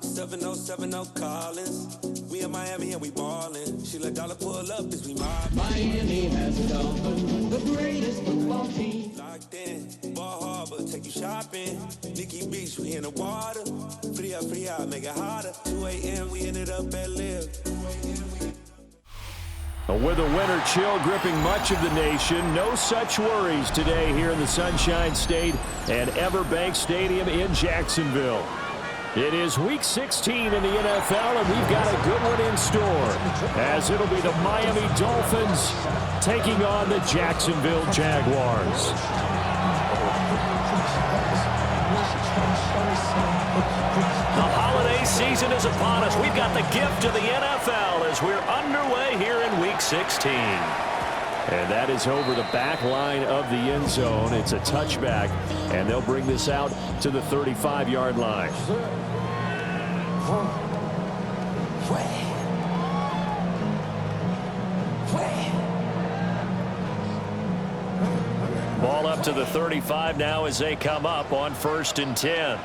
7070 Collins. We in Miami and we ballin'. She let dollar pull up as we mob. Miami has a Dolphins, the greatest football team. Locked in, Ball Harbor, take you shopping. Nikki Beach, we in the water. Free up, make it harder. 2 a.m., we ended up at Live. With a winter chill gripping much of the nation, no such worries today here in the Sunshine State and Everbank Stadium in Jacksonville. It is Week 16 in the NFL, and we've got a good one in store, as it'll be the Miami Dolphins taking on the Jacksonville Jaguars. The holiday season is upon us. We've got the gift of the NFL as we're underway here in Week 16. And that is over the back line of the end zone. It's a touchback, and they'll bring this out to the 35-yard line. Ball up to the 35 now as they come up on 1st and 10.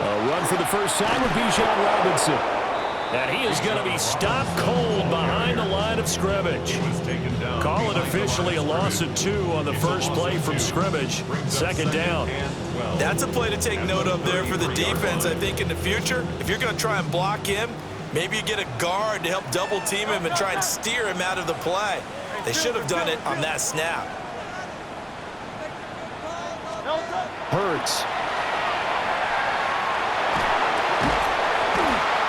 A run for the first time with Bijan Robinson. And he is going to be stopped cold behind the line of scrimmage. Call it officially a loss of 2 on the first play from scrimmage. 2nd down. That's a play to take note of there for the defense. I think in the future, if you're going to try and block him, maybe you get a guard to help double team him and try and steer him out of the play. They should have done it on that snap. Hurts.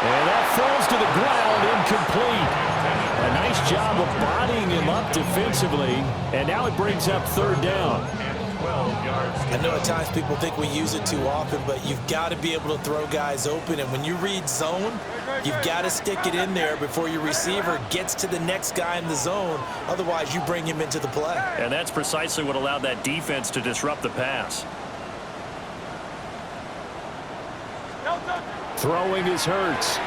And that falls to the ground, incomplete. A nice job of bodying him up defensively, and now it brings up 3rd down. I know at times people think we use it too often, but you've got to be able to throw guys open, and when you read zone, you've got to stick it in there before your receiver gets to the next guy in the zone. Otherwise, you bring him into the play. And that's precisely what allowed that defense to disrupt the pass. Throwing is Hurts.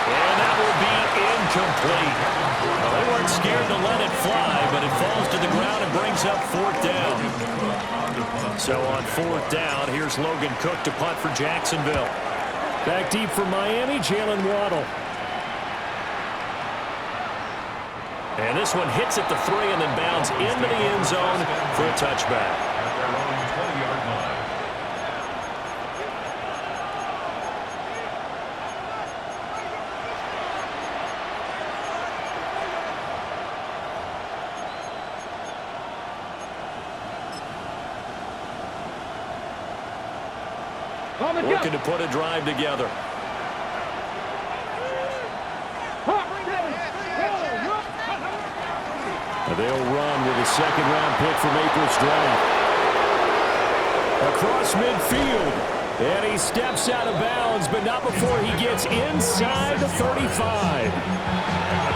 And that will be incomplete. Well, they weren't scared to let it fly, but it falls to the ground and brings up 4th down. So on 4th down, here's Logan Cook to punt for Jacksonville. Back deep for Miami, Jalen Waddle. And this one hits at the 3 and then bounds into the end zone for a touchback. Looking to put a drive together. They'll run with a 2nd-round pick from April's draft. Across midfield. And he steps out of bounds, but not before he gets inside the 35.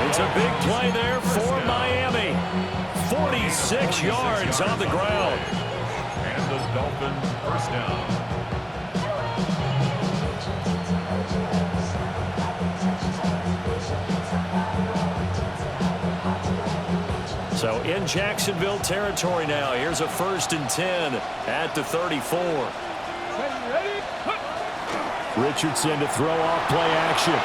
It's a big play there for Miami. 46 yards on the ground. And the Dolphins 1st down. So in Jacksonville territory now. Here's a 1st and 10 at the 34. Richardson to throw off play action.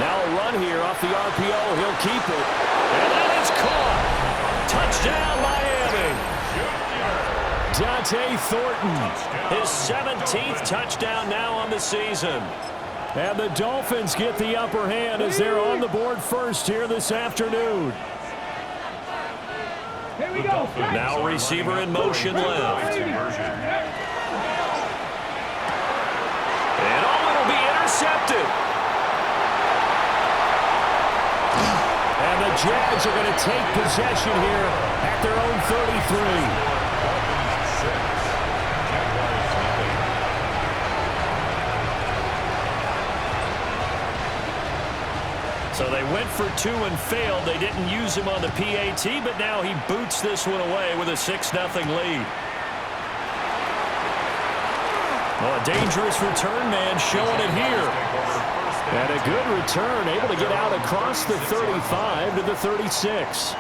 Now a run here off the RPO. He'll keep it. And that is caught. Touchdown, Miami. Dante Thornton. His 17th touchdown now on the season. And the Dolphins get the upper hand as they're on the board first here this afternoon. Here we go. Now receiver in motion left. And it'll be intercepted. And the Jags are going to take possession here at their own 33. So they went for 2 and failed. They didn't use him on the PAT, but now he boots this one away with a 6-0 lead. Well, a dangerous return man showing it here. And a good return, able to get out across the 35 to the 36.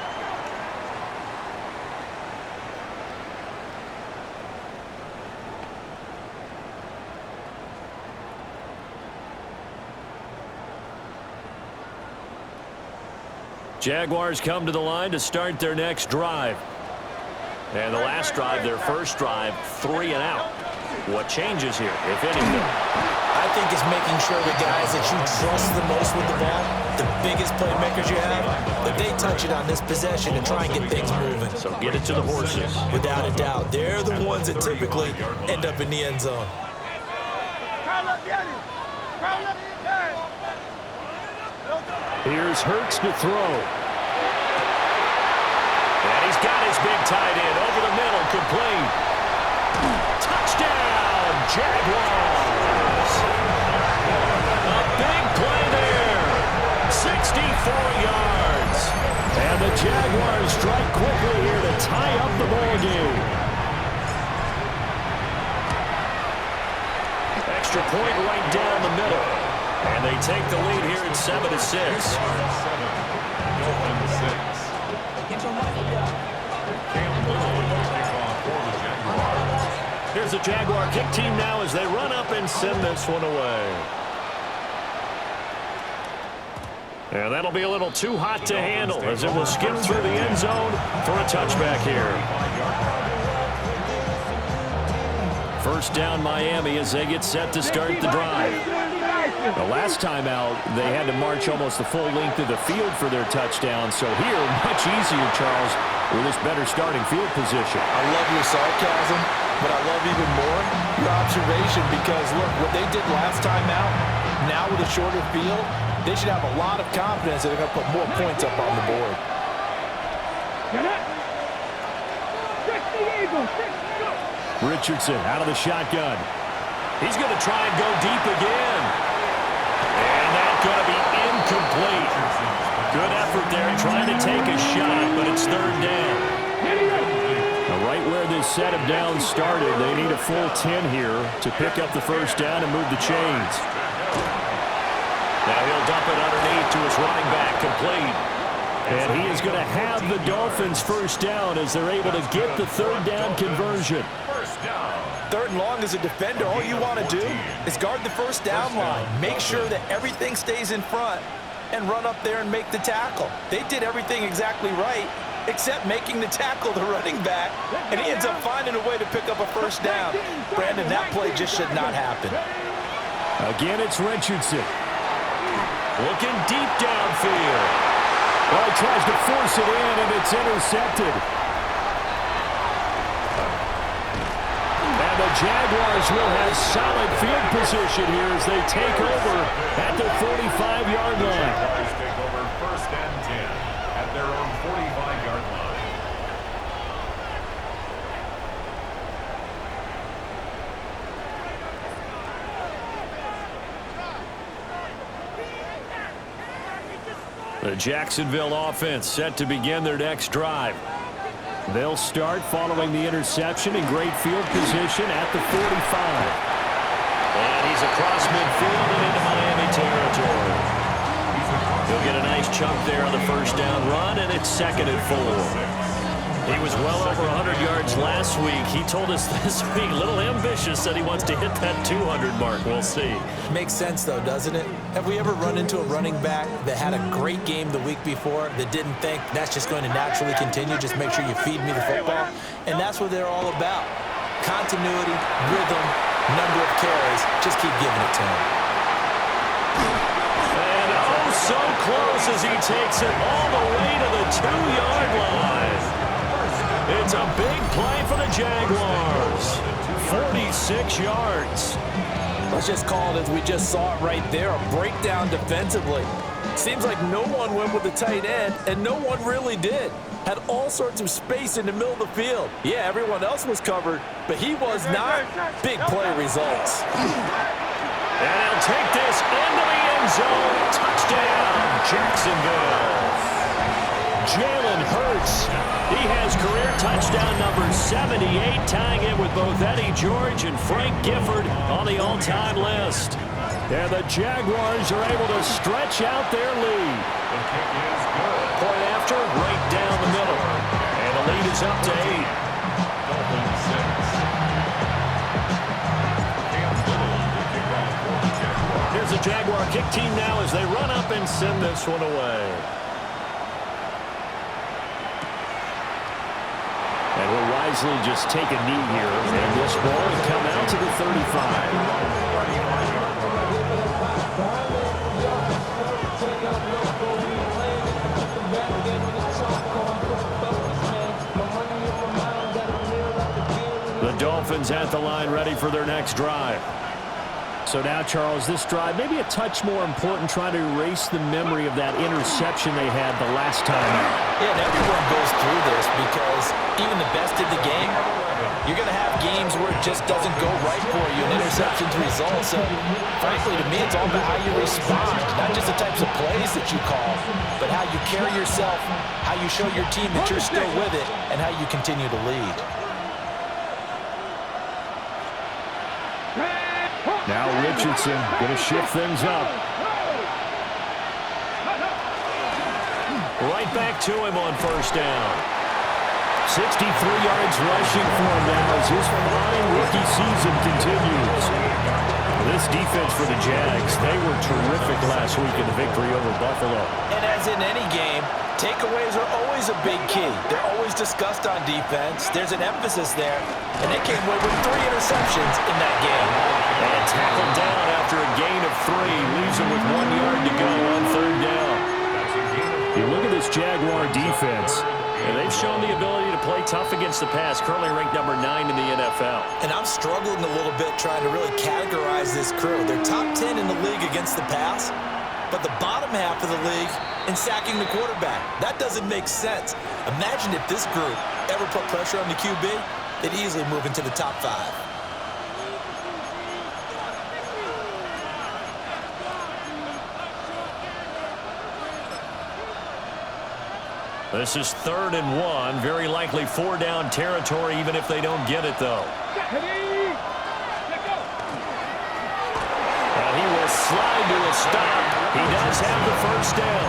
Jaguars come to the line to start their next drive. And the last drive, their first drive, 3 and out. What changes here, if anything? I think it's making sure the guys that you trust the most with the ball, the biggest playmakers you have, that they touch it on this possession and try and get things moving. So get it to the horses. Without a doubt. They're the ones that typically end up in the end zone. Here's Hurts to throw. And he's got his big tight end over the middle, complete. Touchdown, Jaguars. A big play there. 64 yards. And the Jaguars strike quickly here to tie up the ball game. Extra point right down the middle. And they take the lead here at 7-6. Here's the Jaguar kick team now as they run up and send this one away. And that'll be a little too hot to handle as it will skip through the end zone for a touchback here. First down Miami as they get set to start the drive. The last time out, they had to march almost the full length of the field for their touchdown. So here, much easier, Charles, with this better starting field position. I love your sarcasm, but I love even more your observation because, look, what they did last time out, now with a shorter field, they should have a lot of confidence that they're going to put more points up on the board. Richardson out of the shotgun. He's going to try and go deep again. And that's going to be incomplete. Good effort there trying to take a shot, but it's third down. Now, right where this set of downs started, they need a full 10 here to pick up the first down and move the chains. Now he'll dump it underneath to his running back, complete. And he is going to have the Dolphins first down as they're able to get the third down conversion. Third and long as a defender, all you want to do is guard the first down line. Make sure that everything stays in front and run up there and make the tackle. They did everything exactly right except making the tackle the running back, and he ends up finding a way to pick up a first down. Brandon, that play just should not happen. Again, it's Richardson. Looking deep downfield. Well, he tries to force it in, and it's intercepted. And the Jaguars will have solid field position here as they take over at the 45-yard line. Jaguars take over first and 10 at their own 45-yard line. The Jacksonville offense set to begin their next drive. They'll start following the interception in great field position at the 45. And he's across midfield and into Miami territory. He'll get a nice chunk there on the first down run, and it's 2nd and 4. He was well over 100 yards last week. He told us this week, a little ambitious, said he wants to hit that 200 mark. We'll see. Makes sense, though, doesn't it? Have we ever run into a running back that had a great game the week before that didn't think that's just going to naturally continue? Just make sure you feed me the football. And that's what they're all about. Continuity, rhythm, number of carries. Just keep giving it to him. And oh, so close as he takes it all the way to the 2-yard line. It's a big play for the Jaguars. 46 yards. Let's just call it as we just saw it right there, a breakdown defensively. Seems like no one went with the tight end, and no one really did. Had all sorts of space in the middle of the field. Yeah, everyone else was covered, but he was not. Big play results. And he'll take this into the end zone. Touchdown, Jacksonville. Jalen Hurts. He has career touchdown number 78, tying it with both Eddie George and Frank Gifford on the all-time list. And the Jaguars are able to stretch out their lead. The kick is good. Point after, right down the middle. And the lead is up to 8. Dolphins 6. Cam Little to kick off for the Jaguars. Here's the Jaguar kick team now as they run up and send this one away. And will wisely just take a knee here. And this ball will come out to the 35. The Dolphins at the line ready for their next drive. So now, Charles, this drive maybe a touch more important, trying to erase the memory of that interception they had the last time out. Yeah, and everyone goes through this because even the best in the game, you're going to have games where it just doesn't go right for you and interceptions result. So, frankly, to me, it's all about how you respond, not just the types of plays that you call, but how you carry yourself, how you show your team that you're still with it, and how you continue to lead. Now Richardson going to shift things up. Right back to him on first down. 63 yards rushing for him now as his fine rookie season continues. This defense for the Jags, they were terrific last week in the victory over Buffalo. And as in any game, takeaways are always a big key. They're always discussed on defense. There's an emphasis there, and they came away with 3 interceptions in that game. And tackled down after a gain of 3. Leaves him with 1 yard to go on third down. You look at this Jaguar defense. And they've shown the ability to play tough against the pass, currently ranked number 9 in the NFL. And I'm struggling a little bit trying to really categorize this crew. They're top 10 in the league against the pass, but the bottom half of the league in sacking the quarterback. That doesn't make sense. Imagine if this group ever put pressure on the QB, they'd easily move into the top 5. This is 3rd and 1. Very likely 4-down territory, even if they don't get it, though. And he will slide to a stop. He does have the first down.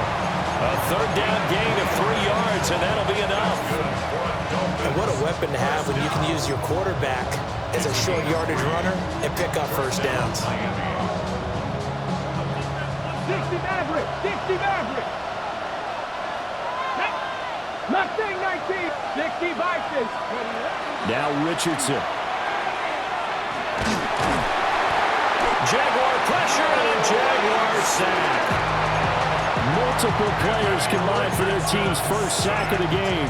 A 3rd down gain of 3 yards, and that'll be enough. And what a weapon to have when you can use your quarterback as a short yardage runner and pick up first downs. 60 Maverick! 60 Maverick! Mustang 19! 60 Bison! Now Richardson. Jaguar pressure and a Jaguar sack. Multiple players combined for their team's first sack of the game.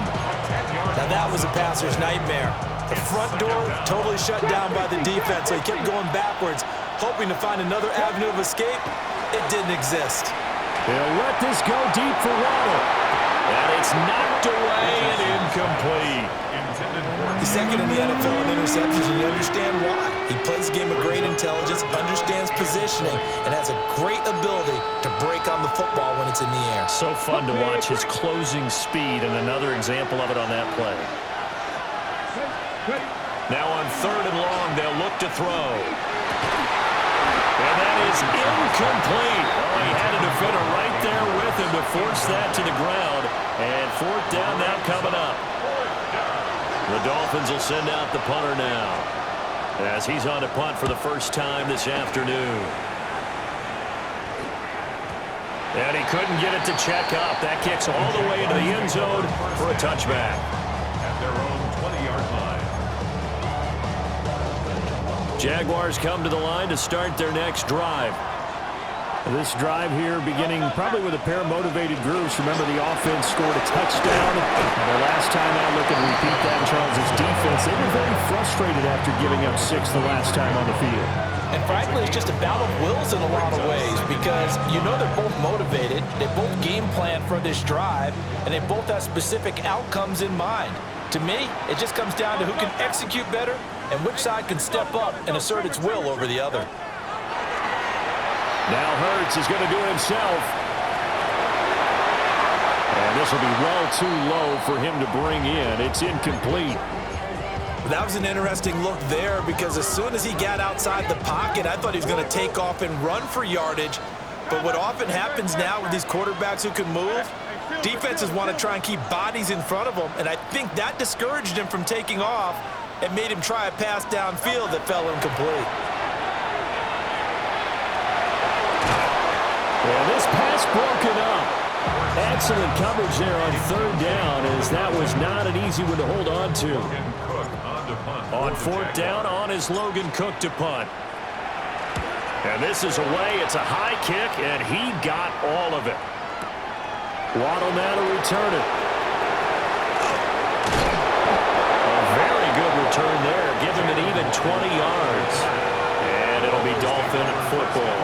Now that was a passer's nightmare. The front door totally shut down by the defense, so he kept going backwards, hoping to find another avenue of escape. It didn't exist. They'll let this go deep for Waddle. And it's knocked away and incomplete. He's second in the NFL in interceptions, and you understand why. He plays a game of great intelligence, understands positioning, and has a great ability to break on the football when it's in the air. So fun to watch his closing speed, and another example of it on that play. Now on 3rd and long, they'll look to throw. And that is incomplete. He had a defender right there with him to force that to the ground. And 4th down now coming up. The Dolphins will send out the punter now, as he's on to punt for the first time this afternoon. And he couldn't get it to check up. That kicks all the way into the end zone for a touchback. At their own 20-yard line. Jaguars come to the line to start their next drive. This drive here beginning probably with a pair of motivated groups. Remember, the offense scored a touchdown. The last time out, look at repeat that, Charles' defense. They were very frustrated after giving up 6 the last time on the field. And frankly, it's just a battle of wills in a lot of ways because you know they're both motivated, they both game plan for this drive, and they both have specific outcomes in mind. To me, it just comes down to who can execute better and which side can step up and assert its will over the other. Now Hurts is going to do it himself. And this will be well too low for him to bring in. It's incomplete. that was an interesting look there because as soon as he got outside the pocket, I thought he was going to take off and run for yardage. But what often happens now with these quarterbacks who can move, defenses want to try and keep bodies in front of them, and I think that discouraged him from taking off and made him try a pass downfield that fell incomplete. And this pass broken up. Excellent coverage there on third down, as that was not an easy one to hold on to. On fourth down, on is Logan Cook to punt. And this is away. It's a high kick, and he got all of it. Waddle now to return it. A very good return there. Give him an even 20 yards. And it'll be Dolphin football.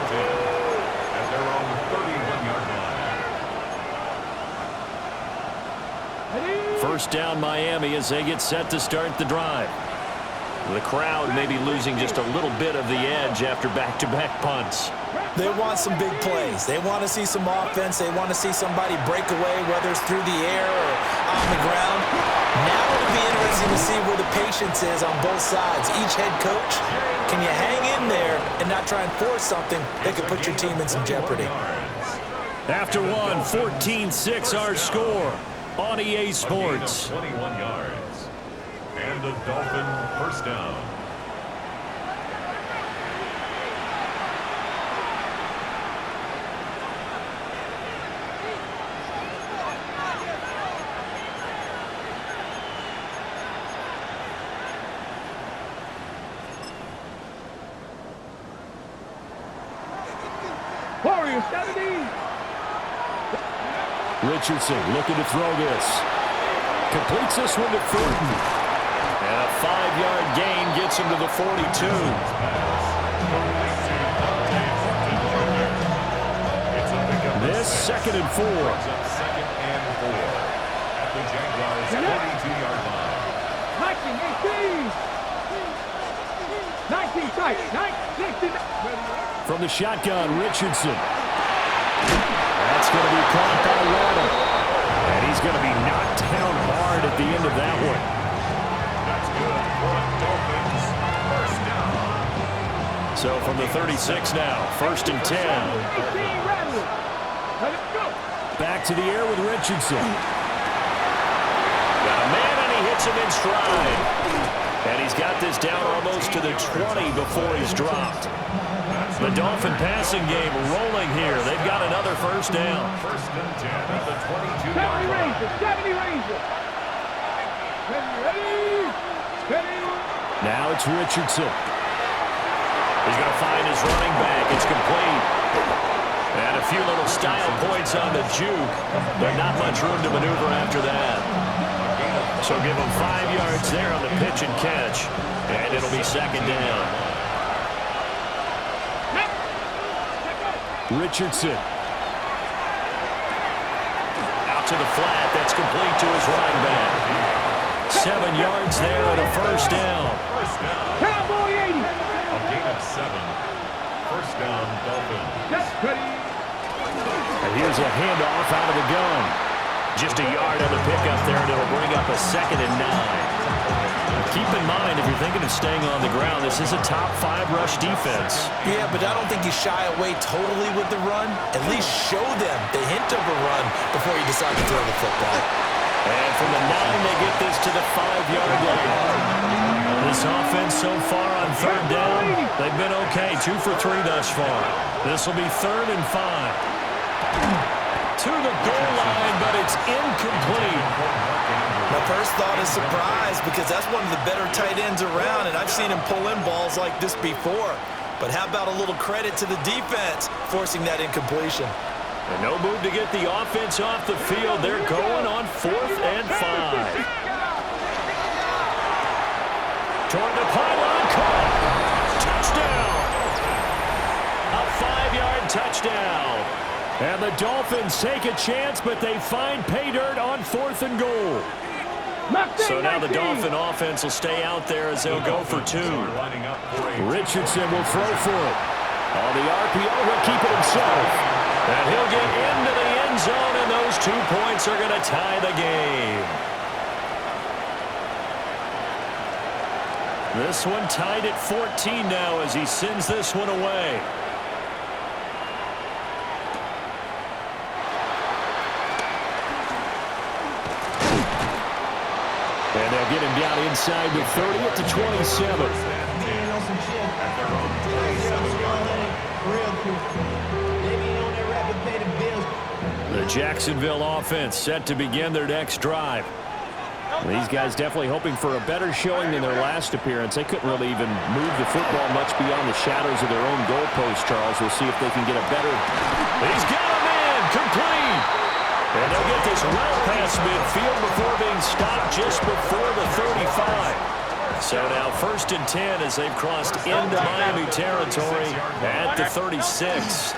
At their own 31-yard line. First down Miami as they get set to start the drive. The crowd may be losing just a little bit of the edge after back-to-back punts. They want some big plays. They want to see some offense. They want to see somebody break away, whether it's through the air or on the ground. Now it'll be interesting to see where the patience is on both sides. Each head coach, can you hang in there and not try and force something that could put your team in some jeopardy? After one, 14-6 our score on EA Sports. 21 yards. And a Dolphin first down. Warriors 70. Richardson looking to throw this. Completes this one to Thornton. And a 5-yard gain gets him to the 42. This second and 4. Second and 4 at the Jaguars' 42-yard line. 19 tight. From the shotgun, Richardson. That's going to be caught by Waddle. And he's going to be knocked down hard at the end of that one. That's good for Dolphins first down. So from the 36 now, first and 10. Back to the air with Richardson. Got a man, and he hits him in stride. And he's got this down almost to the 20 before he's dropped. The Dolphin passing game rolling here. They've got another first down. First and 10 at the 22-yard line. 70 Ranger. Ready. Now it's Richardson. He's going to find his running back. It's complete. And a few little style points on the juke, but not much room to maneuver after that. So give him 5 yards there on the pitch and catch, and it'll be second down. Richardson. Out to the flat. That's complete to his running back. 7 yards there and a first down. Cowboy 80. A gain of 7. First down, Dolphins. And here's a handoff out of the gun. Just a yard on the pickup there, and it'll bring up a second and 9. Keep in mind, if you're thinking of staying on the ground, this is a top 5 rush defense. Yeah, but I don't think you shy away totally with the run. At least show them the hint of a run before you decide to throw the football. And from the 9, they get this to the 5-yard line. This offense so far on third down, they've been okay. 2 for 3 thus far. This will be third and 5. To the goal line, but it's incomplete. My first thought is surprise because that's one of the better tight ends around, and I've seen him pull in balls like this before. But how about a little credit to the defense forcing that incompletion? And no move to get the offense off the field. They're going on 4th and 5. Toward the pylon, caught. Touchdown. A 5-yard touchdown. And the Dolphins take a chance, but they find pay dirt on 4th and goal. So now the Dolphin offense will stay out there as they'll go for 2. Richardson will throw for it. On the RPO, he'll keep it himself. And he'll get into the end zone, and those 2 points are going to tie the game. This one tied at 14 now as he sends this one away. And they'll get him down inside the 30 at the 27. The Jacksonville offense set to begin their next drive. These guys definitely hoping for a better showing than their last appearance. They couldn't really even move the football much beyond the shadows of their own goalpost, Charles. We'll see if they can get a better... He's got him in! Complete! And they'll get this well past midfield before being stopped just before the 35. So now 1st and 10 as they've crossed into Miami territory at the 36.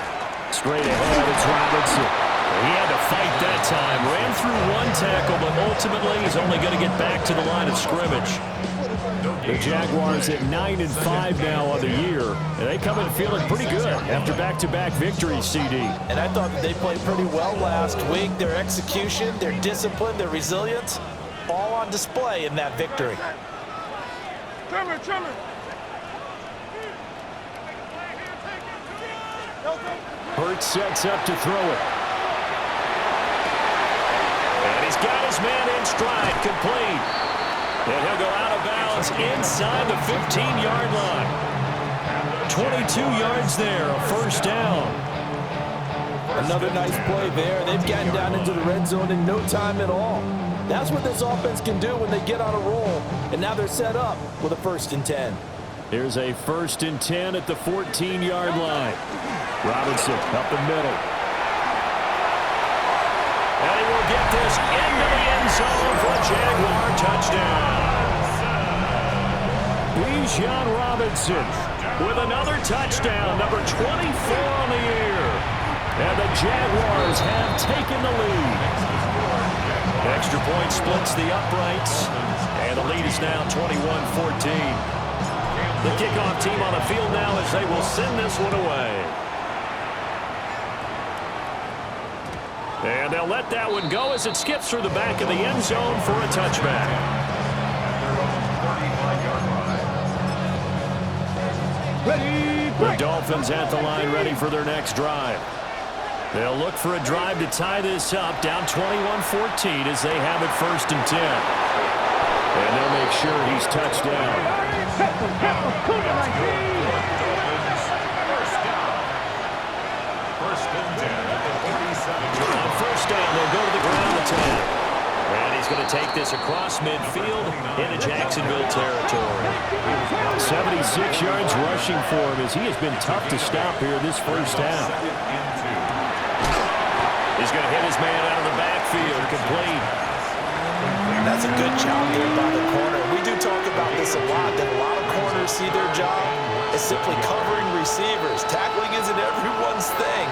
Straight ahead, it's Robinson. He had to fight that time. Ran through one tackle, but ultimately he's only going to get back to the line of scrimmage. The Jaguars at 9-5 now on the year, and they come in feeling pretty good after back-to-back victories, CD. And I thought that they played pretty well last week. Their execution, their discipline, their resilience, all on display in that victory. Hurts sets up to throw it. And he's got his man in stride, complete. And he'll go out of bounds inside the 15-yard line. 22 yards there, a 1st down. Another nice play there. They've gotten down into the red zone in no time at all. That's what this offense can do when they get on a roll. And now they're set up with a 1st and 10. Here's a 1st and 10 at the 14-yard line. Robinson up the middle. And he will get this into the end zone for a Jaguar touchdown. Bijan Robinson with another touchdown, number 24 on the year. And the Jaguars have taken the lead. Extra point splits the uprights. And the lead is now 21-14. The kickoff team on the field now as they will send this one away. And they'll let that one go as it skips through the back of the end zone for a touchback. The Dolphins at the line ready for their next drive. They'll look for a drive to tie this up, down 21-14 as they have it 1st and 10. And they'll make sure he's touched down. On 1st down, they'll go to the ground attack. And he's going to take this across midfield into Jacksonville territory. 76 yards rushing for him as he has been tough to stop here this 1st half. He's going to hit his man out of the backfield, complete. That's a good job there by the corner. We do talk about this a lot, that a lot of corners see their job as simply covering receivers. Tackling isn't everyone's thing.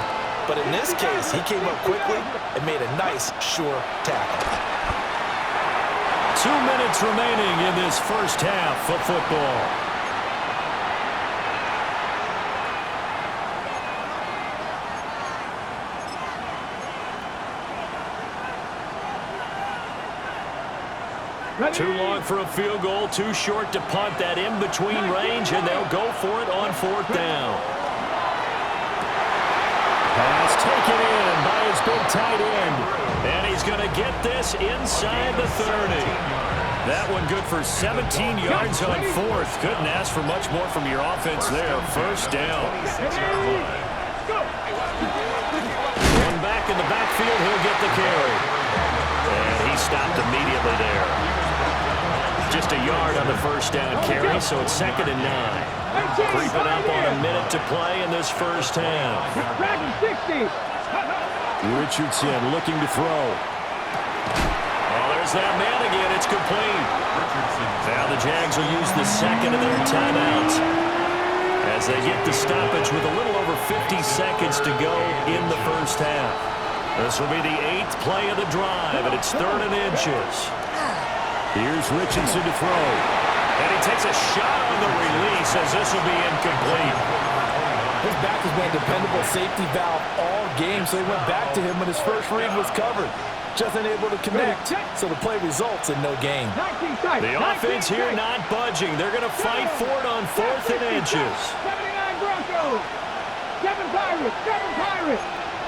But in this case, he came up quickly and made a nice, sure tackle. 2 minutes remaining in this 1st half of football. Too long for a field goal, too short to punt. That in-between range, and they'll go for it on 4th down. Pass taken in by his big tight end. And he's going to get this inside the 30. That one good for 17 yards on 4th. Couldn't ask for much more from your offense there. 1st down. One back in the backfield, he'll get the carry. And he stopped immediately there. Just a yard on the 1st down carry, so it's 2nd and 9. Creeping up on a minute to play in this 1st half. Richardson looking to throw. Well, there's that man again. It's complete. Now the Jags will use the 2nd of their timeouts as they get the stoppage with a little over 50 seconds to go in the 1st half. This will be the 8th play of the drive, and it's 3rd and inches. Here's Richardson to throw. And he takes a shot on the release as this will be incomplete. His back has been a dependable safety valve all game, so he went back to him when his first read was covered. Just unable to connect, so the play results in no gain. The offense here not budging. They're going to fight for it on 4th and inches. 79 Broncos. 7 Pirates. 7 Pirates.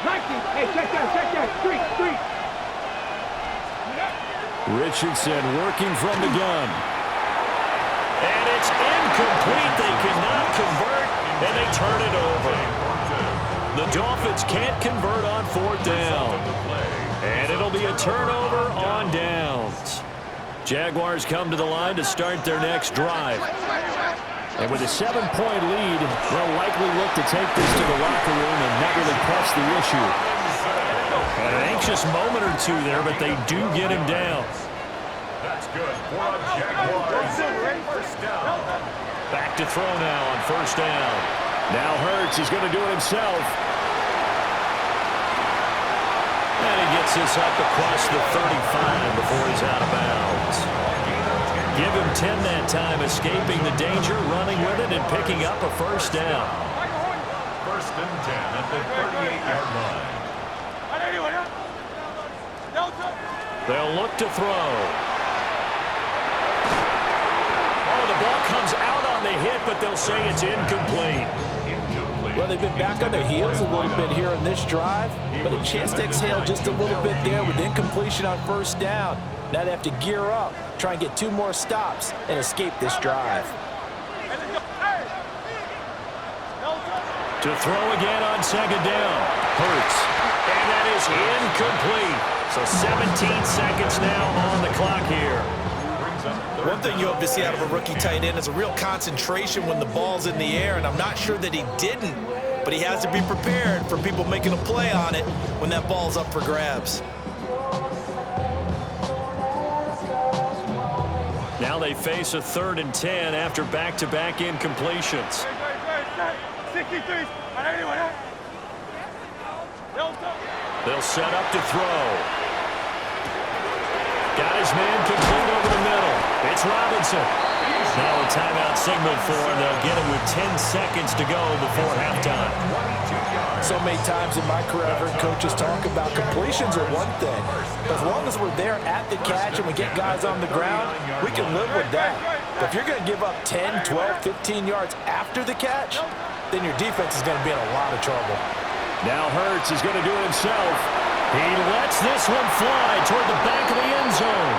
19. Hey, check that. Street. Richardson working from the gun. And it's incomplete. They cannot convert, and they turn it over. The Dolphins can't convert on 4th down. And it'll be a turnover on downs. Jaguars come to the line to start their next drive. And with a 7-point lead, they'll likely look to take this to the locker room and not really press the issue. An anxious moment or two there, but they do get him down. That's good for a Jaguars. First down. Back to throw now on 1st down. Now Hurts is going to do it himself. And he gets this up across the 35 before he's out of bounds. Give him 10 that time, escaping the danger, running with it, and picking up a 1st down. 1st and 10 at the 38-yard line. They'll look to throw. Oh, the ball comes out on the hit, but they'll say it's incomplete. Well, they've been back on their heels a little bit here in this drive, but a chance to exhale just a little bit there with incompletion on 1st down. Now they have to gear up, try and get 2 more stops, and escape this drive. To throw again on 2nd down. Hurts. And that is incomplete. So 17 seconds now on the clock here. One thing you hope to see out of a rookie tight end is a real concentration when the ball's in the air, and I'm not sure that he didn't, but he has to be prepared for people making a play on it when that ball's up for grabs. Now they face a 3rd and 10 after back-to-back incompletions. 63. They'll set up to throw. Got his man complete over the middle. It's Robinson. Now a timeout signal for him. They'll get him with 10 seconds to go before halftime. So many times in my career, I've heard coaches talk about completions are one thing. But as long as we're there at the catch and we get guys on the ground, we can live with that. But if you're going to give up 10, 12, 15 yards after the catch, then your defense is going to be in a lot of trouble. Now Hurts is going to do it himself. He lets this one fly toward the back of the end zone.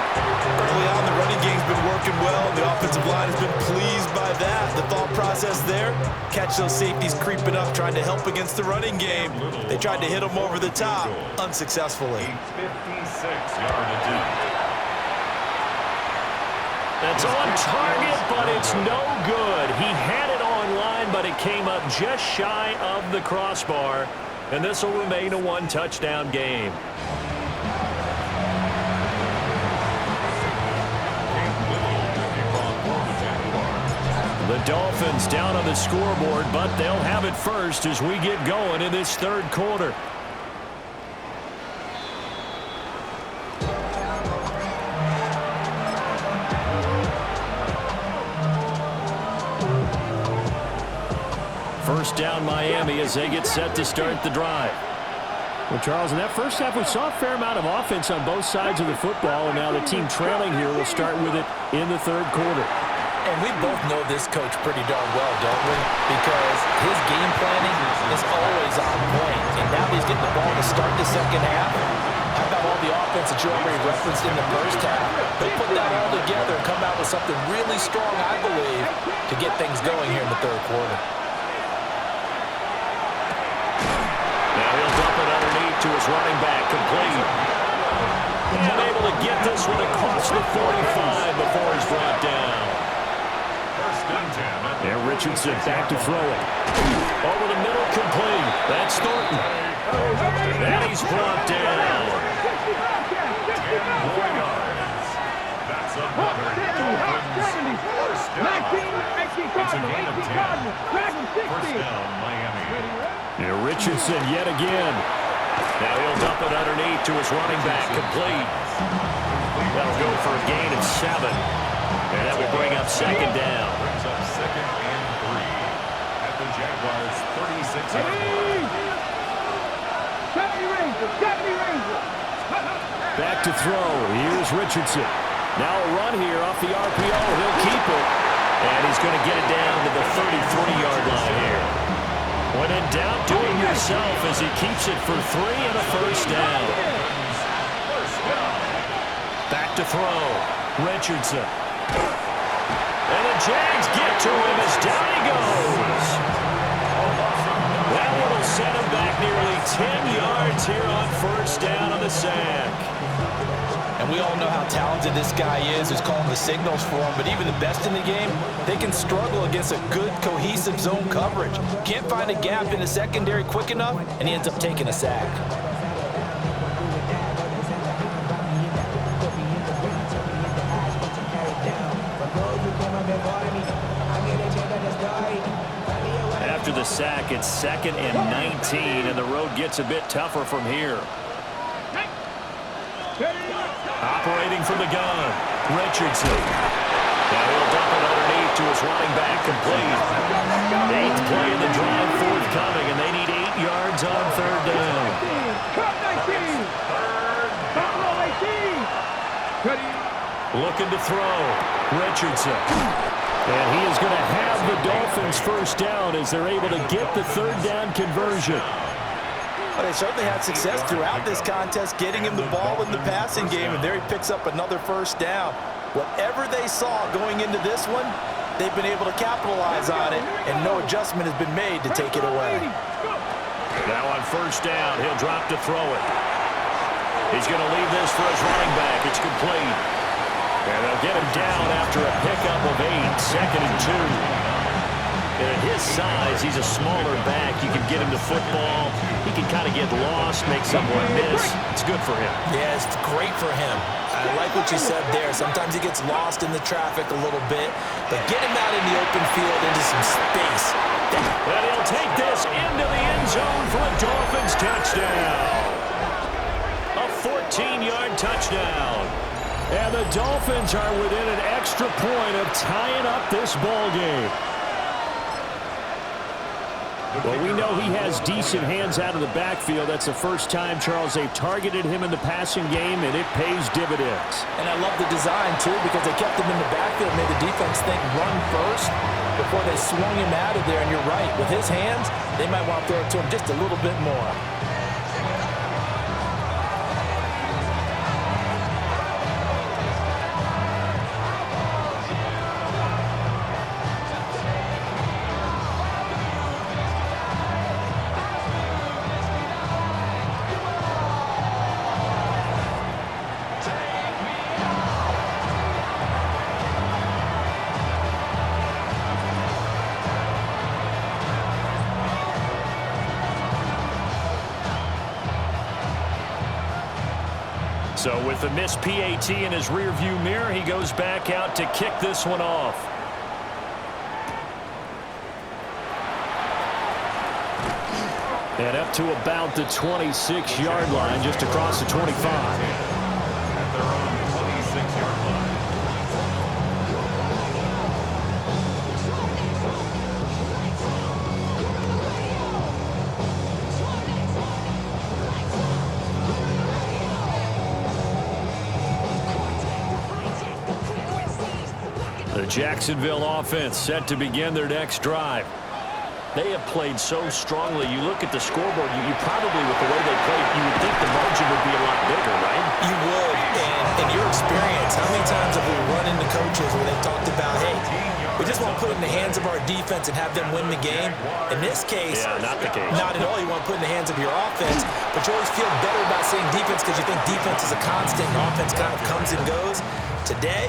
Early on, the running game's been working well. The offensive line has been pleased by that. The thought process there, catch those safeties creeping up, trying to help against the running game. They tried to hit them over the top, unsuccessfully. 56-yard attempt. That's on target, but it's no good. He had it on line, but it came up just shy of the crossbar. And this will remain a 1-touchdown game. The Dolphins down on the scoreboard, but they'll have it first as we get going in this 3rd quarter. First down Miami as they get set to start the drive. Well, Charles, in that first half, we saw a fair amount of offense on both sides of the football, and now the team trailing here will start with it in the 3rd quarter. And we both know this coach pretty darn well, don't we? Because his game planning is always on point. And now he's getting the ball to start the 2nd half. How about all the offense that you already referenced in the first half? They put that all together and come out with something really strong, I believe, to get things going here in the 3rd quarter. Now he'll dump it underneath to his running back, complete. And able to get this one across the 45 before he's brought down. And Richardson back to throw it. Over the middle, complete. That's Thornton. And he's brought down. 10 more yards. That's another Dolphins first down. It's a gain of 10. First down, Miami. And Richardson yet again. Now he'll dump it underneath to his running back, complete. That'll go for a gain of 7. And that will bring up 2nd down. Brings up 2nd and 3 at the Jaguars 36-yard line. 70 Rangers, 70 Rangers. Back to throw. Here's Richardson. Now a run here off the RPO. He'll keep it. And he's going to get it down to the 33-yard line here. When in doubt, do it yourself as he keeps it for 3 and a first down. Back to throw. Richardson. And the Jags get to him as down he goes. That one will set him back nearly 10 yards here on first down on the sack. And we all know how talented this guy is who's calling the signals for him, but even the best in the game, they can struggle against a good, cohesive zone coverage. Can't find a gap in the secondary quick enough, and he ends up taking a sack. After the sack, it's 2nd and 19, and the road gets a bit tougher from here. Operating from the gun, Richardson. Now he'll dump it underneath to his running back, complete. 8th play in the drive forthcoming, and they need 8 yards on third down. Cut 19. Buffalo 18. Looking to throw, Richardson. And he is going to have the Dolphins first down as they're able to get the third down conversion. Well, they certainly had success throughout this contest, getting him the ball in the passing game, and there he picks up another first down. Whatever they saw going into this one, they've been able to capitalize on it, and no adjustment has been made to take it away. Now on first down, he'll drop to throw it. He's going to leave this for his running back. It's complete. And they'll get him down after a pickup of 8, 2nd and 2. And at his size, he's a smaller back. You can get him to football. He can kind of get lost, make someone miss. It's good for him. Yeah, it's great for him. I like what you said there. Sometimes he gets lost in the traffic a little bit, but get him out in the open field into some space. And he'll take this into the end zone for a Dolphins touchdown. A 14-yard touchdown. And the Dolphins are within an extra point of tying up this ball game. Well, we know he has decent hands out of the backfield. That's the first time, Charles, they've targeted him in the passing game, and it pays dividends. And I love the design, too, because they kept him in the backfield, made the defense think run first before they swung him out of there. And you're right, with his hands, they might want to throw it to him just a little bit more. So with the missed PAT in his rearview mirror, he goes back out to kick this one off. And up to about the 26-yard line, just across the 25. At their own 26-yard line. The Jacksonville offense set to begin their next drive. They have played so strongly. You look at the scoreboard, you probably, with the way they played, you would think the margin would be a lot bigger, right? You would, and in your experience, how many times have we run into coaches where they've talked about, hey, we just want to put it in the hands of our defense and have them win the game? In this case, yeah, not the case. Not at all. You want to put it in the hands of your offense, but you always feel better about saying defense because you think defense is a constant and offense kind of comes and goes. Today,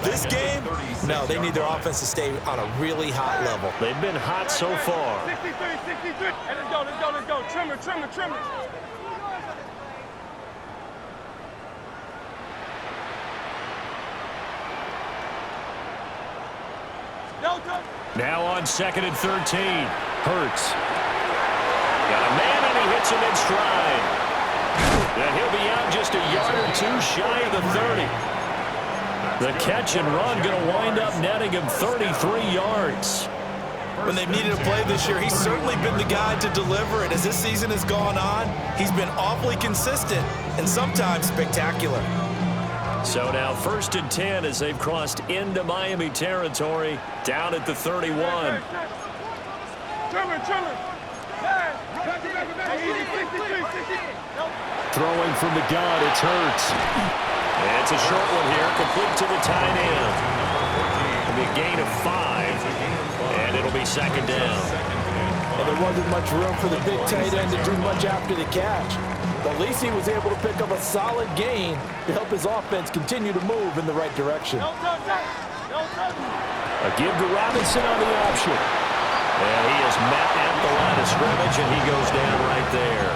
this game, no, they need their offense to stay on a really hot level. They've been hot so far. 63. Hey, let's go. Trimmer. Now on 2nd and 13. Hurts. Got a man, and he hits him in stride. And he'll be out just a yard or two shy of the 30. The catch and run going to wind up netting him 33 yards. when they've needed a play this year, he's certainly been the guy to deliver it. As this season has gone on, he's been awfully consistent and sometimes spectacular. So now 1st and 10 as they've crossed into Miami territory, down at the 31. Throwing from the gun, it's Hurts. It's a short one here, complete to the tight end. It'll be a gain of 5, and it'll be 2nd down. And there wasn't much room for the big tight end to do much after the catch. But at least he was able to pick up a solid gain to help his offense continue to move in the right direction. A give to Robinson on the option. And he is met at the line of scrimmage, and he goes down right there.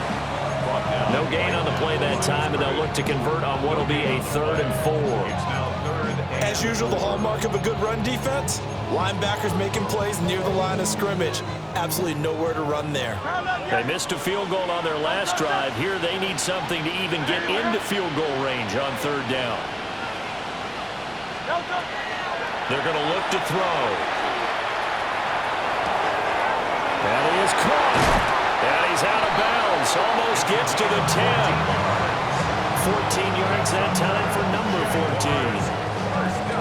No gain on the play that time, and they'll look to convert on what will be a 3rd and 4. As usual, the hallmark of a good run defense, linebackers making plays near the line of scrimmage. Absolutely nowhere to run there. They missed a field goal on their last drive. Here they need something to even get into field goal range on 3rd down. They're going to look to throw. And he is caught. And he's out of bounds. Almost gets to the 10. 14 yards that time for number 14.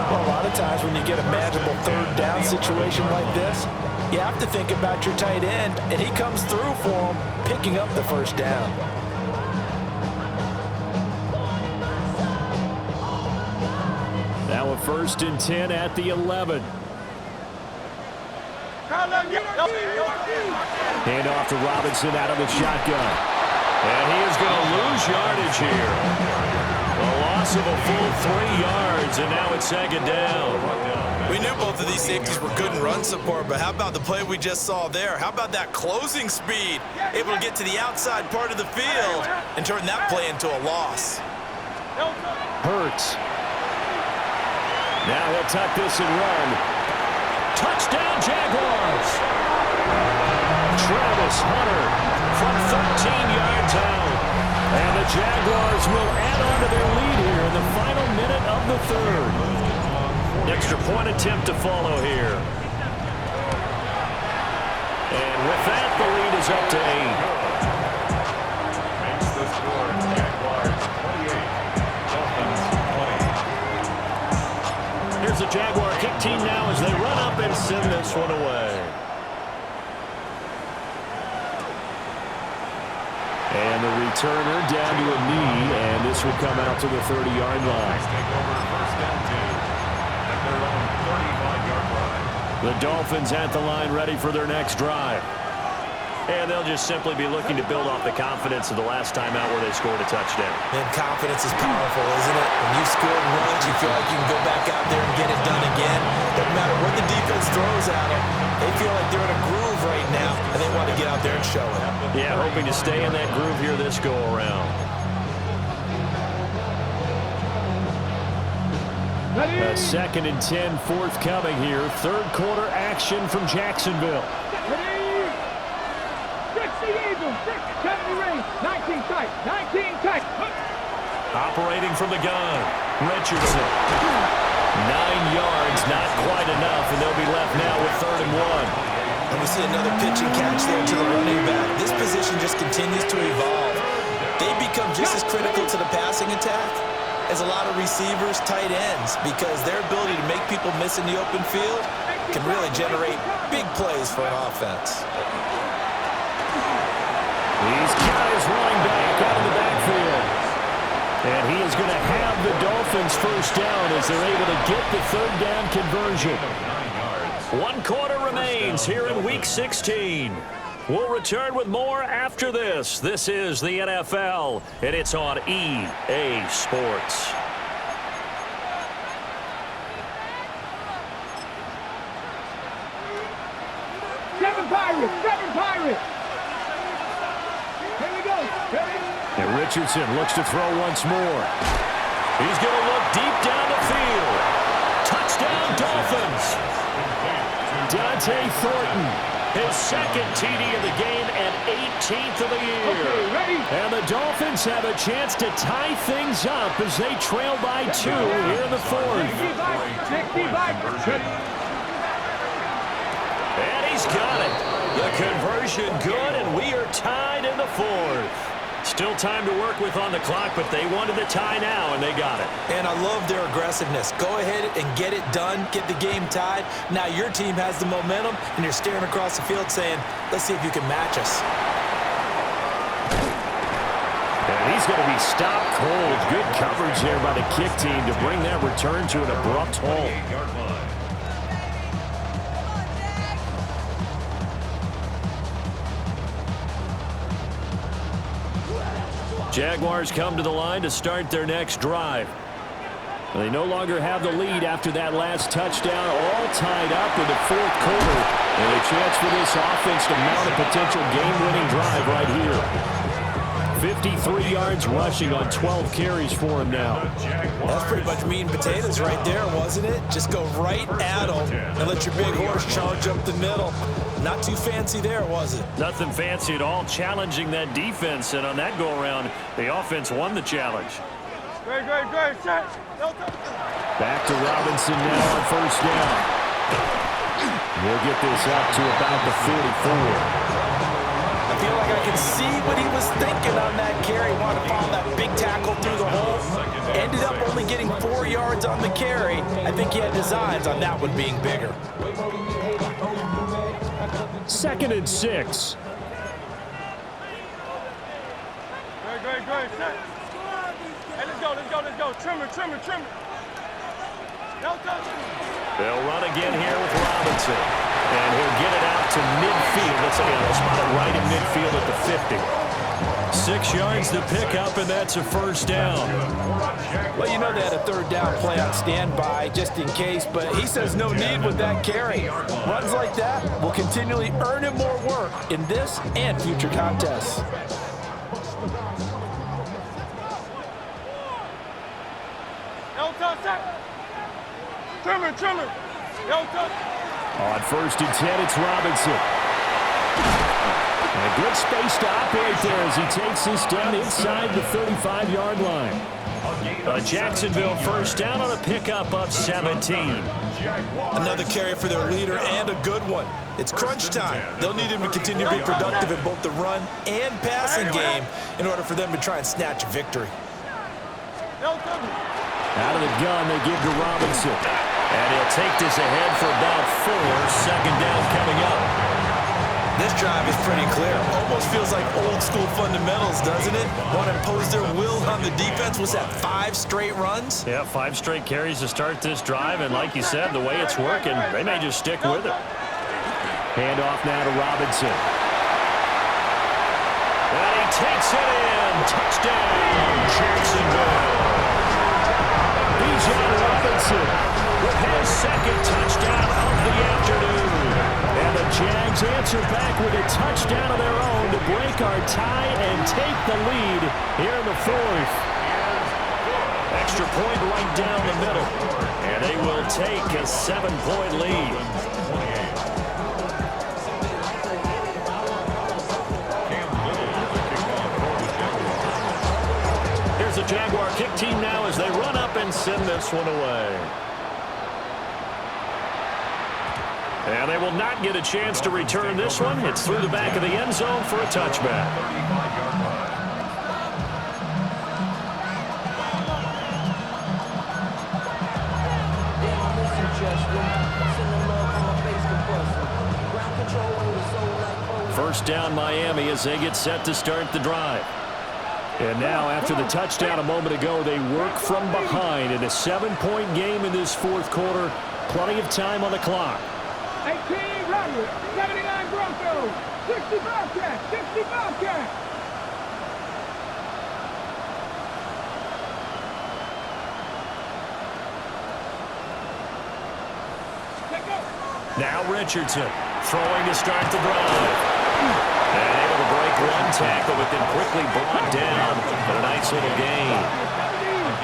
Well, a lot of times when you get a manageable 3rd down situation like this, you have to think about your tight end, and he comes through for him, picking up the 1st down. Now a 1st and 10 at the 11. Hand off to Robinson out of the shotgun. And he is going to lose yardage here. A loss of a full 3 yards, and now it's 2nd down. We knew both of these safeties were good in run support, but how about the play we just saw there? How about that closing speed? Able to get to the outside part of the field and turn that play into a loss. Hurts. Now he'll tuck this and run. Touchdown, Jaguars! Travis Hunter From 13 yards out. And the Jaguars will add on to their lead here in the final minute of the 3rd. Extra point attempt to follow here. And with that, the lead is up to 8. Makes the score Jaguars 28, Dolphins 20. Here's the Jaguar kick team now as they run up and send this one away. And the returner down to a knee, and this will come out to the 30-yard line. Take over 1st and 10 at their own 35-yard line. The Dolphins at the line ready for their next drive. And they'll just simply be looking to build off the confidence of the last time out where they scored a touchdown. And confidence is powerful, isn't it? When you've scored once, you feel like you can go back out there and get it done again. Doesn't matter what the defense throws at them. They feel like they're in a groove right now, and they want to get out there and show it. Yeah, hoping to stay in that groove here this go-around. A 2nd and 10 forthcoming here. 3rd quarter action from Jacksonville. 19 tight, 19 tight. Operating from the gun, Richardson. 9 yards, not quite enough, and they'll be left now with 3rd and 1. And we see another pitch and catch there to the running back. This position just continues to evolve. They become just as critical to the passing attack as a lot of receivers, tight ends, because their ability to make people miss in the open field can really generate big plays for an offense. These guys running back out of the backfield. And he is going to have the Dolphins 1st down as they're able to get the 3rd down conversion. 1 quarter remains here in Week 16. We'll return with more after this. This is the NFL, and it's on EA Sports. Seven Pirates. Here we go. And Richardson looks to throw once more. He's going to look deep down the field. Touchdown, Dolphins. Dante Thornton. His 2nd TD of the game and 18th of the year. Okay, ready? And the Dolphins have a chance to tie things up as they trail by 2 here in the 4th. Ready? And he's he's got it. The conversion good, and we are tied in the fourth. Still time to work with on the clock, but they wanted the tie now, and they got it. And I love their aggressiveness. Go ahead and get it done, get the game tied. Now your team has the momentum, and you're staring across the field saying, let's see if you can match us. And he's going to be stopped cold. Good coverage there by the kick team to bring that return to an abrupt halt. Jaguars come to the line to start their next drive. They no longer have the lead after that last touchdown, all tied up in the fourth quarter. And a chance for this offense to mount a potential game-winning drive right here. 53 yards rushing on 12 carries for him now. That's pretty much meat and potatoes right there, wasn't it? Just go right at them and let your big horse charge up the middle. Not too fancy there, was it? Nothing fancy at all, challenging that defense. And on that go-around, the offense won the challenge. Great. Set. Back to Robinson now on first down. We'll get this up to about the 44. I feel like I can see what he was thinking on that carry. Wanted to follow that big tackle through the hole. Ended up only getting 4 yards on the carry. I think he had designs on that one being bigger. 2nd and 6. Great. Set. Hey, let's go. Trim it. No touch. They'll run again here with Robinson. And he'll get it out to midfield. Let's again, we'll spot it right in midfield at the 50. 6 yards to pick up, and that's a first down. Well, you know they had a third down play on standby just in case, but he says no need with that carry. Runs like that will continually earn him more work in this and future contests. No touch. Trim it. No touch. On 1st and 10, it's Robinson. And a good space to operate there as he takes this down inside the 35-yard line. A Jacksonville first down on a pickup of 17. Another carry for their leader and a good one. It's crunch time. They'll need him to continue to be productive in both the run and passing game in order for them to try and snatch a victory. Out of the gun, they give to Robinson. And he'll take this ahead for about 4. 2nd down coming up. This drive is pretty clear. Almost feels like old school fundamentals, doesn't it? Want to impose their will on the defense. Was that 5 straight runs? Yeah, 5 straight carries to start this drive. And like you said, the way it's working, they may just stick with it. Handoff now to Robinson. And he takes it in. Touchdown, Jacksonville. Bijan Robinson with his 2nd touchdown of the afternoon. And the Jags answer back with a touchdown of their own to break our tie and take the lead here in the 4th. Extra point right down the middle. And they will take a 7-point lead. Here's the Jaguar kick team now as they run up and send this one away. And they will not get a chance to return this one. It's through the back of the end zone for a touchback. First down Miami as they get set to start the drive. And now, after the touchdown a moment ago, they work from behind in a 7-point game in this 4th quarter. Plenty of time on the clock. 18 Rebels, 79 Broncos, 60 Bobcats, 60 Bobcats. Now Richardson throwing to start the drive. And able to break one tackle, but then quickly brought down. But a nice little gain. A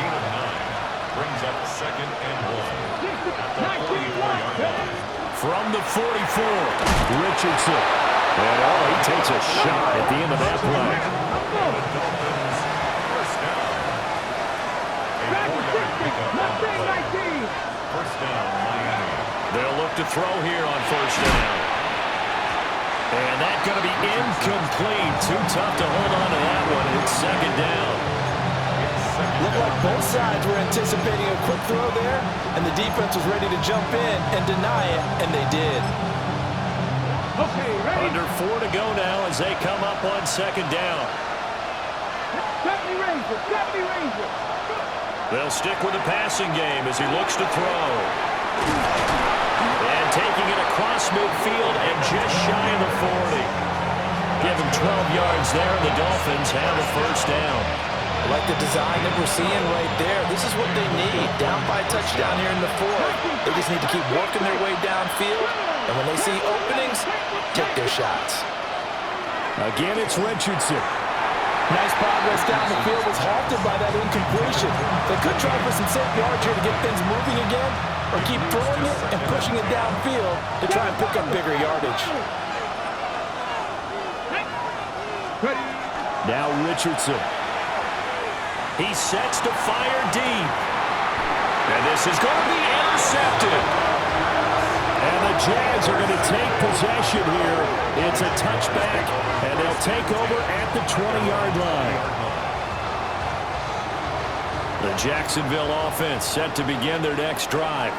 gain of 9 brings up 2nd and 1 at the 44-yard line. From the 44, Richardson. And he takes a shot at the end of that play. First down. 19. 1 yard pickup. First down, Miami. they'll look to throw here on 1st down. 1st and 10. And that's going to be incomplete. Too tough to hold on to that one. It's second down. Looked like both sides were anticipating a quick throw there, and the defense was ready to jump in and deny it, and they did. Okay, ready? Under 4 to go now as they come up on second down. 70 Rangers, 70 Rangers. They'll stick with the passing game as he looks to throw. And taking it across midfield and just shy of the 40. Give him 12 yards there, and the Dolphins have a first down. I like the design that we're seeing right there. This is what they need. Down by a touchdown here in the fourth. They just need to keep working their way downfield. And when they see openings, take their shots. Again, it's Richardson. Nice progress down the field was halted by that incompletion. They could try for some safe yards here to get things moving again, or keep throwing it and pushing it downfield to try and pick up bigger yardage. Now Richardson. He sets to fire deep. And this is going to be intercepted. And the Jags are going to take possession here. It's a touchback, and they'll take over at the 20-yard line. The Jacksonville offense set to begin their next drive.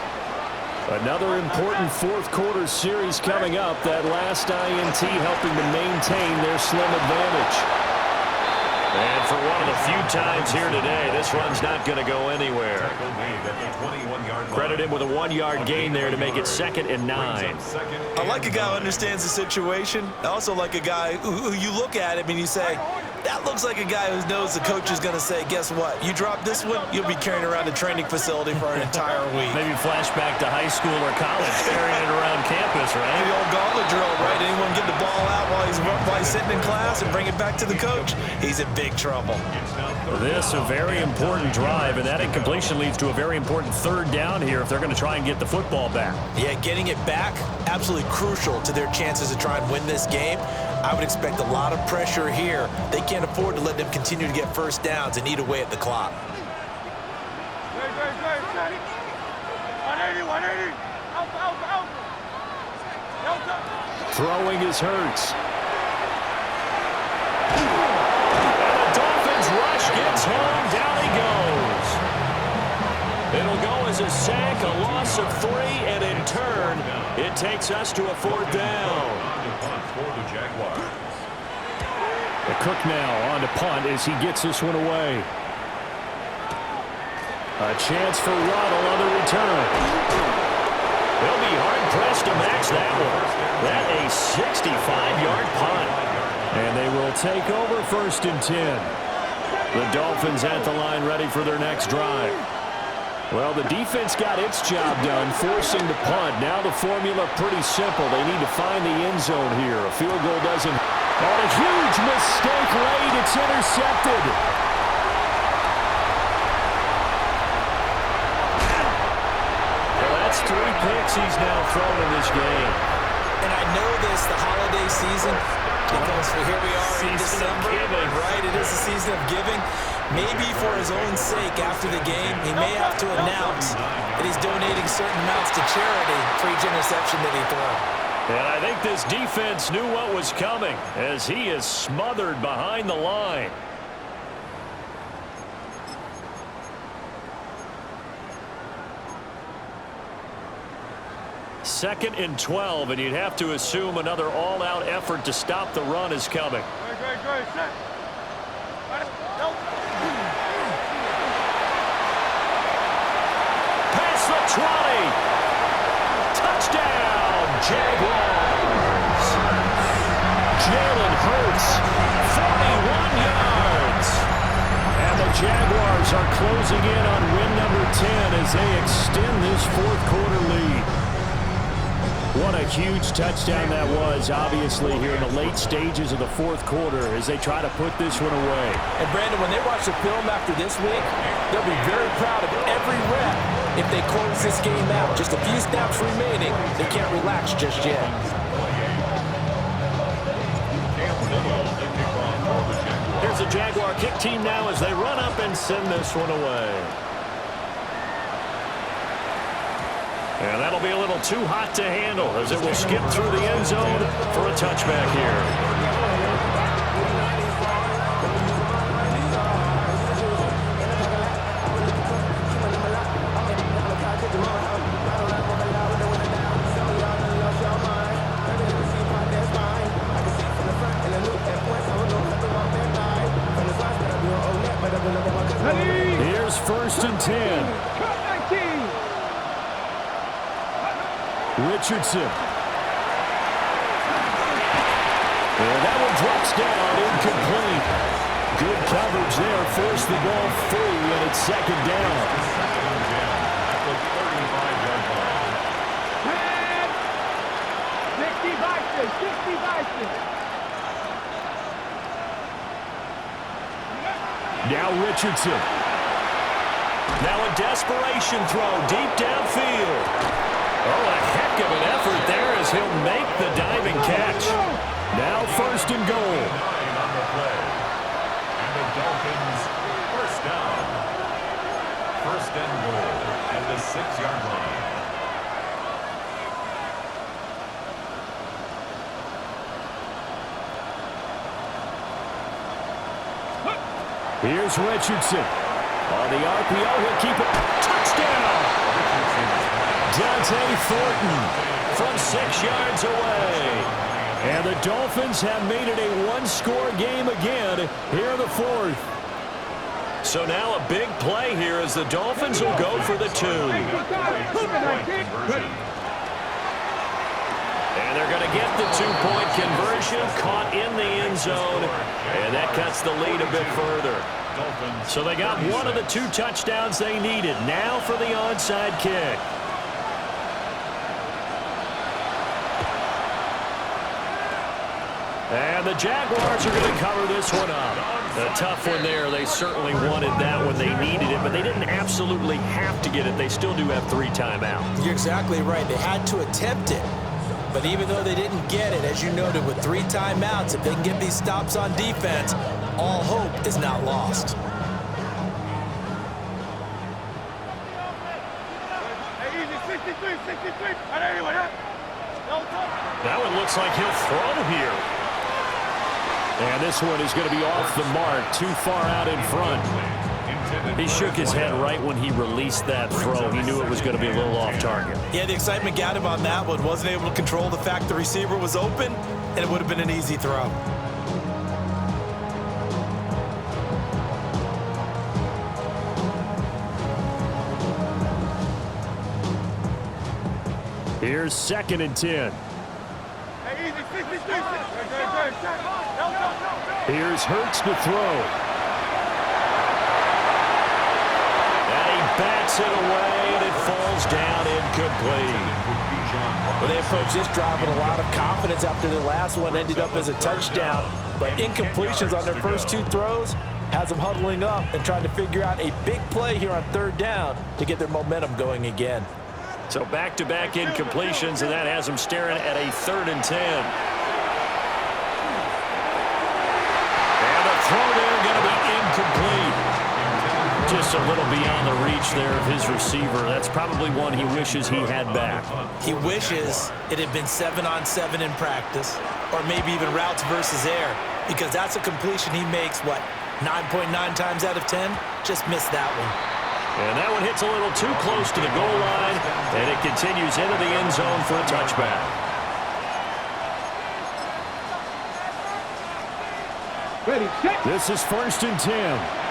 Another important fourth-quarter series coming up. That last INT helping to maintain their slim advantage. And for one of the few times here today, this run's not going to go anywhere. Credit him with a 1-yard gain there to make it 2nd and 9. I like a guy who understands the situation. I also like a guy who you look at him and you say, that looks like a guy who knows the coach is going to say, guess what? You drop this one, you'll be carrying around a training facility for an entire week. Maybe flashback to high school or college, carrying it around campus, right? The old gauntlet drill, right? Anyone get the ball out while he's sitting in class and bring it back to the coach? He's in big trouble. This a very important drive, and that incompletion leads to a very important third down here if they're going to try and get the football back. Yeah, getting it back, absolutely crucial to their chances to try and win this game. I would expect a lot of pressure here. They can't afford to let them continue to get first downs and eat away at the clock. 180. Throwing is Hurts. And the Dolphins rush gets home. Down he goes. It'll go as a sack, a loss of 3, and in turn, it takes us to a 4th down. The Cook now on to punt as he gets this one away. A chance for Waddle on the return. They'll be hard-pressed to match that one. That a 65-yard punt. And they will take over 1st and 10. The Dolphins at the line ready for their next drive. Well, the defense got its job done, forcing the punt. Now the formula pretty simple. They need to find the end zone here. A field goal doesn't. Oh, a huge mistake late. It's intercepted. Well, that's 3 picks he's now thrown in this game. And I know this, the holiday season, because here we are in December, right? It is the season of giving. Maybe for his own sake after the game, he may have to announce that he's donating certain amounts to charity for each interception that he throws. And I think this defense knew what was coming as he is smothered behind the line. Second and 12, and you'd have to assume another all-out effort to stop the run is coming. Pass the 20. Touchdown, Jaguars. Jalen Hurts, 41 yards. And the Jaguars are closing in on win number 10 as they extend this fourth-quarter lead. What a huge touchdown that was, obviously, here in the late stages of the fourth quarter as they try to put this one away. And, Brandon, when they watch the film after this week, they'll be very proud of every rep if they close this game out. Just a few snaps remaining. They can't relax just yet. Here's the Jaguar kick team now as they run up and send this one away. And that'll be a little too hot to handle as it will skip through the end zone for a touchback here. Here's 1st and 10. Richardson. And that one drops down, incomplete. Good coverage there, forced the ball free, and it's 2nd down. 65. Now Richardson. Now a desperation throw deep downfield. Oh, a heck of an effort there as he'll make the diving catch. Now 1st and goal. On the play. And the Dolphins, first down. 1st and goal at the 6-yard line. Here's Richardson. On the RPO, he'll keep it. Touchdown! Dante Thornton from 6 yards away. And the Dolphins have made it a one-score game again here in the 4th. So now a big play here as the Dolphins will go for the 2. And they're going to get the 2-point conversion, caught in the end zone, and that cuts the lead a bit further. So they got one of the 2 touchdowns they needed. Now for the onside kick. And the Jaguars are going to cover this one up. A tough one there. They certainly wanted that when they needed it, but they didn't absolutely have to get it. They still do have 3 timeouts. You're exactly right. They had to attempt it. But even though they didn't get it, as you noted, with 3 timeouts, if they can get these stops on defense, all hope is not lost. That one looks like he'll throw here. And this one is going to be off the mark, too far out in front. He shook his head right when he released that throw. He knew it was going to be a little off target. Yeah, the excitement got him on that one. Wasn't able to control the fact the receiver was open, and it would have been an easy throw. Here's 2nd and 10. Here's Hurts to throw. And he backs it away, and it falls down incomplete. Well, they approached this drive with a lot of confidence after the last one ended up as a touchdown. But incompletions on their first 2 throws has them huddling up and trying to figure out a big play here on 3rd down to get their momentum going again. So back-to-back incompletions, and that has them staring at a 3rd and 10. And the throw there going to be incomplete. Just a little beyond the reach there of his receiver. That's probably one he wishes he had back. He wishes it had been 7-on-7 in practice, or maybe even routes versus air, because that's a completion he makes, 9.9 times out of 10? Just missed that one. And that one hits a little too close to the goal line, and it continues into the end zone for a touchback. Ready, set. This is 1st and 10.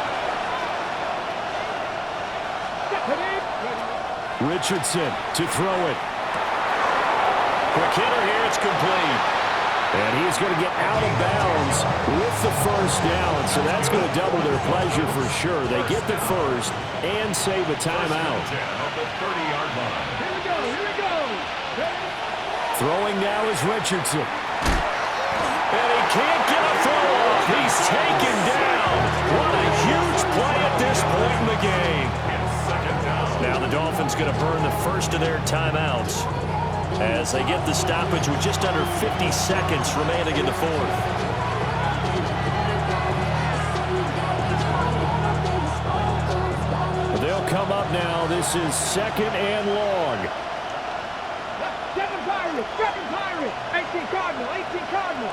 Richardson to throw it. Quick hitter here, it's complete. And he's going to get out of bounds with the 1st down, so that's going to double their pleasure for sure. They get the 1st and save a timeout. Throwing now is Richardson. And he can't get a throw off. He's taken down. What a huge play at this point in the game. Now the Dolphins going to burn the first of their timeouts as they get the stoppage with just under 50 seconds remaining in the 4th. They'll come up now. This is 2nd and long. Pirates, 7 Pirates, 18 Cardinal, 18 Cardinal.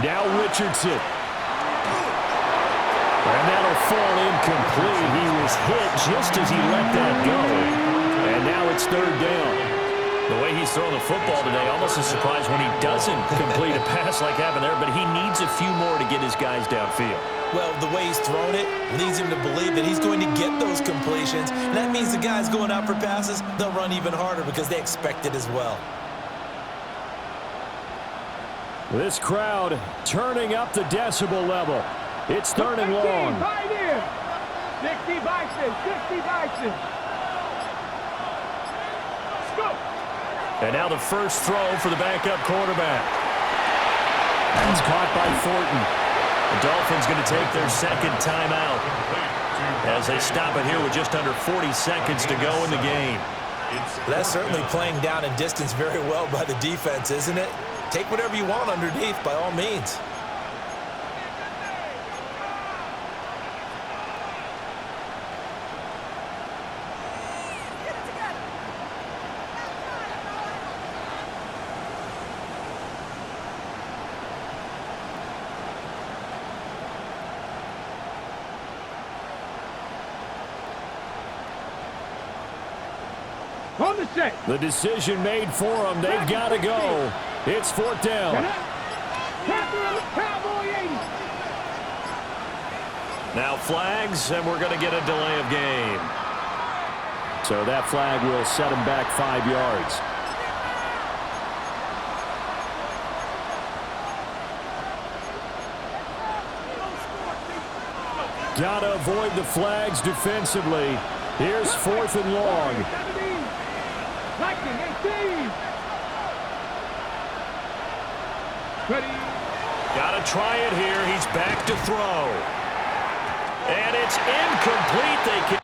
Now Richardson. And that'll fall incomplete. He was hit just as he let that go. And now it's 3rd down. The way he's throwing the football today, almost a surprise when he doesn't complete a pass like happened there, but he needs a few more to get his guys downfield. Well, the way he's thrown it leads him to believe that he's going to get those completions. And that means the guys going out for passes, they'll run even harder because they expect it as well. This crowd turning up the decibel level. It's 3rd and long. 60 Bison, 60 Bison. Scoop. And now the first throw for the backup quarterback. That's caught by Thornton. The Dolphins going to take their 2nd timeout as they stop it here with just under 40 seconds to go in the game. That's certainly playing down and distance very well by the defense, isn't it? Take whatever you want underneath, by all means. On the set. The decision made for them. They've got to go. It's 4th down. Cowboy 80. Now flags, and we're going to get a delay of game. So that flag will set him back 5 yards. Got to avoid the flags defensively. Here's 4th and long. 19, 18. Got to try it here. He's back to throw. And it's incomplete. They can.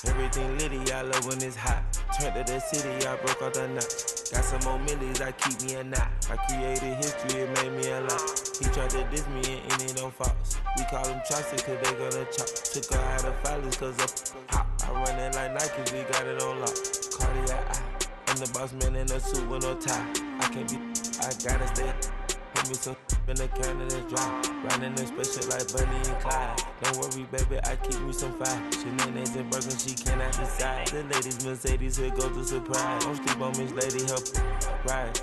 Everything litty, I love when it's hot. Turned to the city, I broke out the notch. Got some more millies, I keep me a knot. I created history, it made me a lot. He tried to diss me and it don't false. We call them chopsticks cause they gonna chop. Took her out of filers cause of hot. I run it like Nike, we got it on lock. Cardiac eye, I'm the boss man in a suit with no tie. I can't be, I gotta stay. Put me some in the can of this dry. Riding in special like Bunny and Clyde. Don't worry, baby, I keep me some fire. Shenanigans and Birkin, she cannot decide. The ladies, Mercedes, here go to surprise. Don't sleep on Miss Lady, help ride.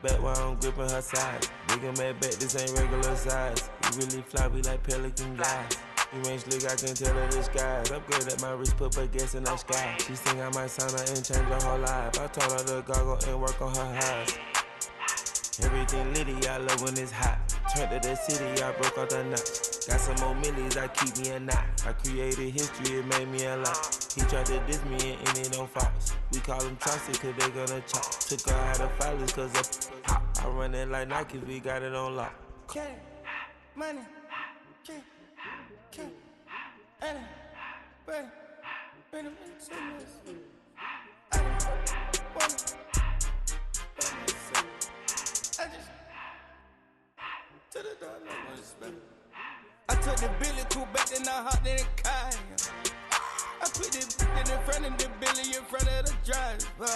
Back while I'm gripping her side. Big and mad back, this ain't regular size. We really fly, we like pelican guys. You ain't slick, I can tell her the skies. Upgrade at my wrist, put her gas in the sky. She think I might sign her and change her whole life. I told her to goggle and work on her highs. Everything litty, I love when it's hot. Turned to the city, I broke out the notch. Got some more millies, I keep me a knot. I created history, it made me a lot. He tried to diss me and it don't false. We call them chopsticks cause they gonna chop. Took her out of filers cause of hot. I run it like Nike, we got it on lock. Cash, money, cash, money, money, I took the Billy cool back, then I hopped in the car. I put the in front of the Billy in front of the driver.